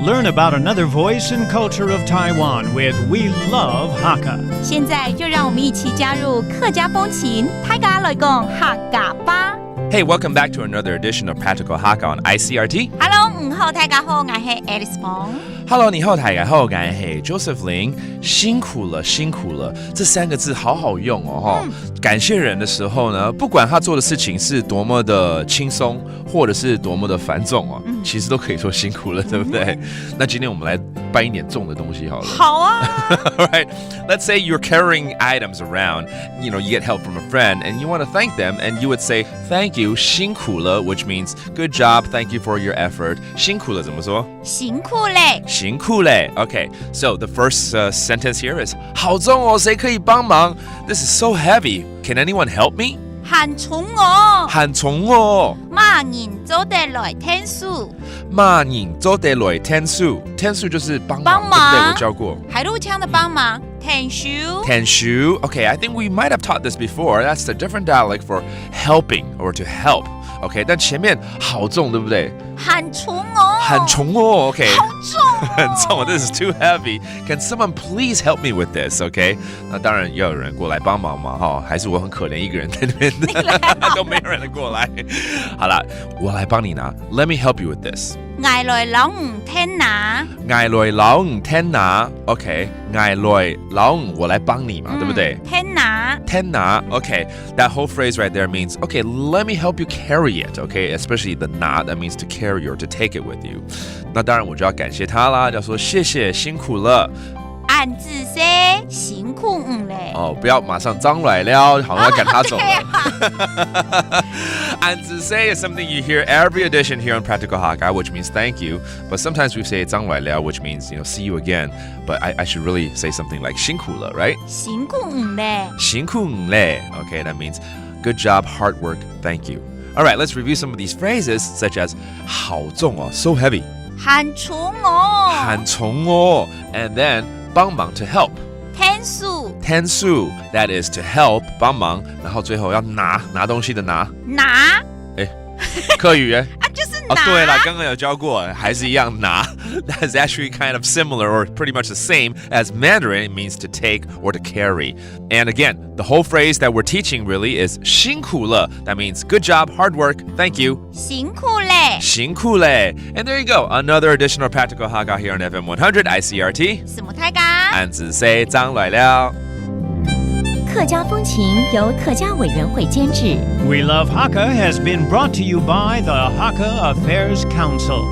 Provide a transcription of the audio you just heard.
Learn about another voice and culture of Taiwan with We Love Hakka. 现在就让我们一起加入客家风情，大家来讲客家吧。Hey, welcome back to another edition of Practical Hakka on Icrt. Hello， 好，大家好，我是 Alice Pong。Hello， 你好，大家好，我是 Joseph Lin。辛苦了，辛苦了，这三个字好好用哦。感谢人的时候呢，不管他做的事情是多么的轻松，或者是多么的繁重哦，其实都可以说辛苦了，对不对？那今天我们来搬一点重的东西好了。好啊。Right. Let's say you're carrying items around. You get help from a friend, and you want to thank them, and you would say, "Thank you, 辛苦了," which means "Good job, thank you for your effort." 辛苦了怎么说？辛苦嘞。辛苦嘞。Okay. So the first sentence here is 好重哦，谁可以帮忙？ This is so heavy. Can anyone help me? 很重哦。很重哦。骂人做得来天数。骂人做得来天数。天数就是帮忙，对不对？我教过。海陆腔的帮忙。天数。天数。Okay, I think we might have taught this before. That's a different dialect for helping or to help. Okay, 但前面好重，对不对？很重哦。很重哦。Okay. 好重哦。很重。This is too heavy. Can someone please help me with this? Okay. 那当然要有人过来帮忙嘛，哈，还是我很可怜一个人在那边都没有人过来。好了，我来帮你拿。Let me help you with this. 挨來老五天拿。挨來老五天拿。Okay. 挨來老五，我來幫你嘛，對不對？天拿。天拿。Okay. That whole phrase right there means, okay, let me help you carry it. Okay. Especially the 拿 that means to carry or to take it with you. 那当然我就要感謝他啦，就說謝謝，辛苦了。按字說辛苦嘞。哦，不要馬上張來了，好像要趕他走了。按字說 is something you hear every edition here on Practical Hakka, which means thank you. But sometimes we say 張來了, which means see you again. But I should really say something like 辛苦了, right? 辛苦嘞。辛苦嘞. Okay, that means good job, hard work, thank you. All right, let's review some of these phrases, such as 好重哦, so heavy. 很重哦。很重哦. And then 帮忙 to help. 天数。天数 that is to help 帮忙，然后最后要拿东西的拿。拿。客语耶。就是拿。对了，刚刚有教过，还是一样拿。That is actually kind of similar or pretty much the same as Mandarin. It means to take or to carry. And again, the whole phrase that we're teaching really is 辛苦了. That means good job, hard work, thank you. 辛苦嘞。辛苦嘞. And there you go, another edition of Practical Hakka here on FM 100 ICRT. 什么太高？按字说张来了。客家风情由客家委员会监制。We Love Hakka has been brought to you by the Hakka Affairs Council.